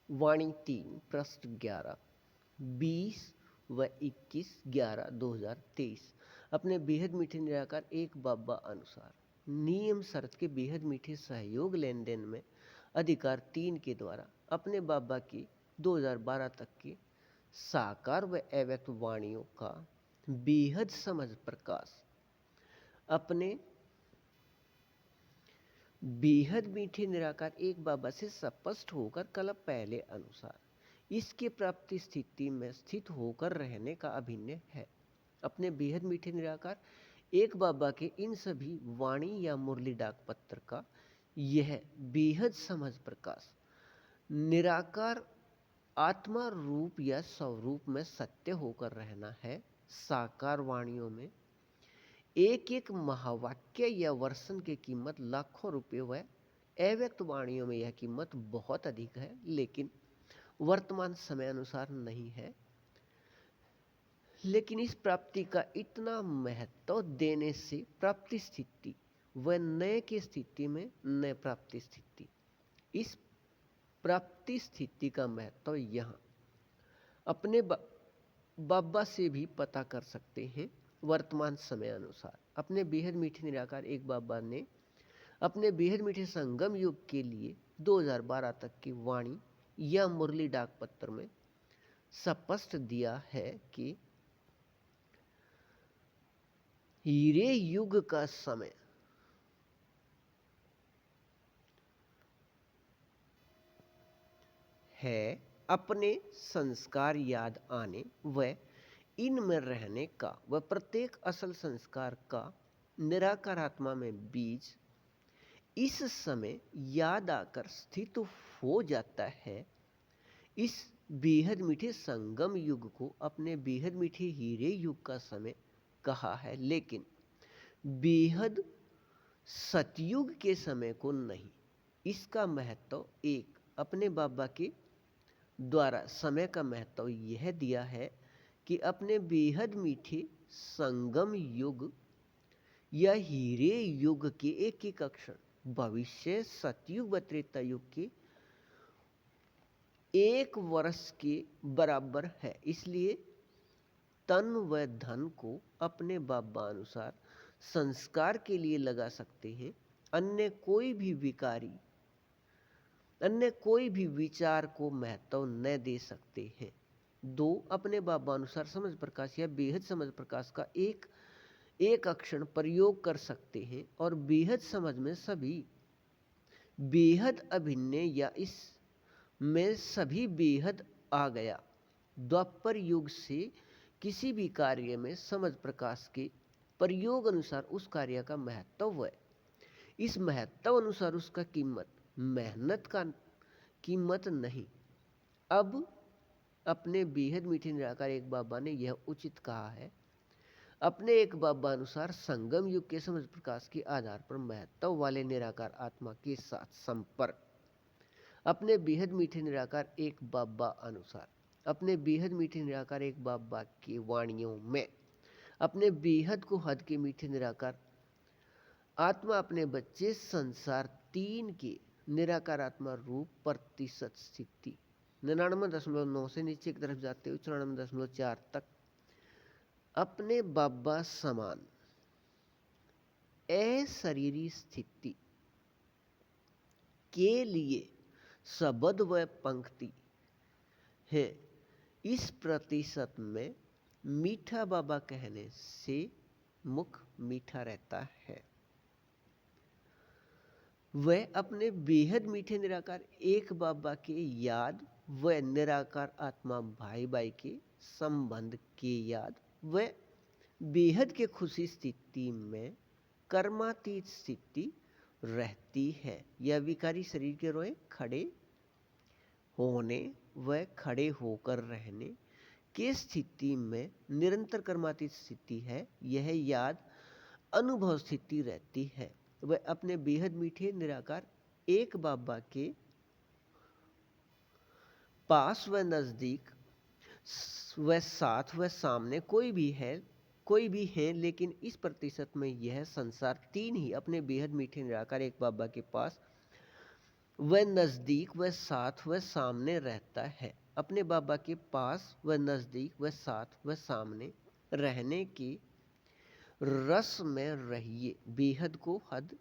वाणी 3 पृष्ठ 11 20 व 21/11/2023। अपने बेहद मीठे निराकार एक बाबा अनुसार नियम शर्त के बेहद मीठे सहयोग लेन देन में अधिकार 3 के द्वारा अपने बाबा की 2012 तक की साकार व अव्यक्त वाणियों का बेहद समझ प्रकाश अपने बेहद मीठे निराकार एक बाबा से स्पष्ट होकर कल पहले अनुसार इसके प्राप्ति स्थिति में स्थित होकर रहने का अभिनय है। अपने बेहद मीठे निराकार एक बाबा के इन सभी वाणी या मुरली डाक पत्र का यह बेहद समझ प्रकाश निराकार आत्मा रूप या स्वरूप में सत्य होकर रहना है। साकार वाणियों में एक एक महावाक्य या वर्षन की कीमत लाखों रुपए व अव्यक्त वाणियों में यह कीमत बहुत अधिक है, लेकिन वर्तमान समय अनुसार नहीं है। लेकिन इस प्राप्ति का इतना महत्व देने से प्राप्ति स्थिति व नए की स्थिति में नए प्राप्ति स्थिति, इस प्राप्ति स्थिति का महत्व यहाँ अपने बाबा से भी पता कर सकते हैं। वर्तमान समय अनुसार अपने बेहद मीठे निराकार एक बाबा ने अपने बेहद मीठे संगम युग के लिए 2012 तक की वाणी या मुरली डाक पत्र में स्पष्ट दिया है कि हीरे युग का समय है अपने संस्कार याद आने व इनमें रहने का व प्रत्येक असल संस्कार का निराकार आत्मा में बीज इस समय याद आकर स्थित हो जाता है। इस बेहद मीठे संगम युग को अपने बेहद मीठे हीरे युग का समय कहा है, लेकिन बेहद सतयुग के समय को नहीं। इसका महत्व एक अपने बाबा के द्वारा समय का महत्व यह दिया है कि अपने बेहद मीठे संगम युग या हीरे युग के एक एक अक्षर भविष्य सतयुग व त्रेता युग के 1 वर्ष के बराबर है। इसलिए तन व धन को अपने बाबा अनुसार संस्कार के लिए लगा सकते हैं। अन्य कोई भी विचार को महत्व न दे सकते हैं। 2 अपने बाबा अनुसार समझ प्रकाश या बेहद समझ प्रकाश का एक अक्षर प्रयोग कर सकते हैं और बेहद समझ में सभी बेहद अभिन्न या इस में सभी बेहद आ गया। द्वापर युग से किसी भी कार्य में समझ प्रकाश के प्रयोग अनुसार उस कार्य का महत्व है। इस महत्व अनुसार उसका कीमत मेहनत का कीमत नहीं। अब अपने बेहद मीठे निराकार एक बाबा ने यह उचित कहा है, अपने एक बाबा अनुसार संगम युग के समझ प्रकाश के आधार पर महत्व वाले निराकार आत्मा के साथ संपर्क। अपने बेहद मीठे निराकार एक बाबा अनुसार अपने बेहद मीठे निराकार एक बाबा की वाणियों में अपने बेहद को हद के मीठे निराकार आत्मा अपने बच्चे संसार 3 के निराकार आत्मा रूप प्रतिशत स्थिति 99.9 से नीचे की तरफ जाते हुए 94.4 तक अपने बाबा समान अशरीरी स्थिति के लिए शब्द व पंक्ति है। इस प्रतिशत में मीठा बाबा कहने से मुख मीठा रहता है। वह अपने बेहद मीठे निराकार एक बाबा के याद व निराकार आत्मा भाई भाई के संबंध के याद व बेहद के खुशी स्थिति में कर्मातीत स्थिति रहती है। यह विकारी शरीर के रोए खड़े होने व खड़े होकर रहने के स्थिति में निरंतर कर्मातीत स्थिति है। यह याद अनुभव स्थिति रहती है। वह अपने बेहद मीठे निराकार एक बाबा के पास व नजदीक व साथ व सामने कोई भी है, लेकिन इस प्रतिशत में यह संसार 3 ही अपने बेहद मीठे निराकार एक बाबा के पास वह नज़दीक, वह साथ, वह सामने रहता है। अपने बाबा के पास, वह नज़दीक, वह साथ, वह सामने रहने की रस में रहिए, बेहद को हद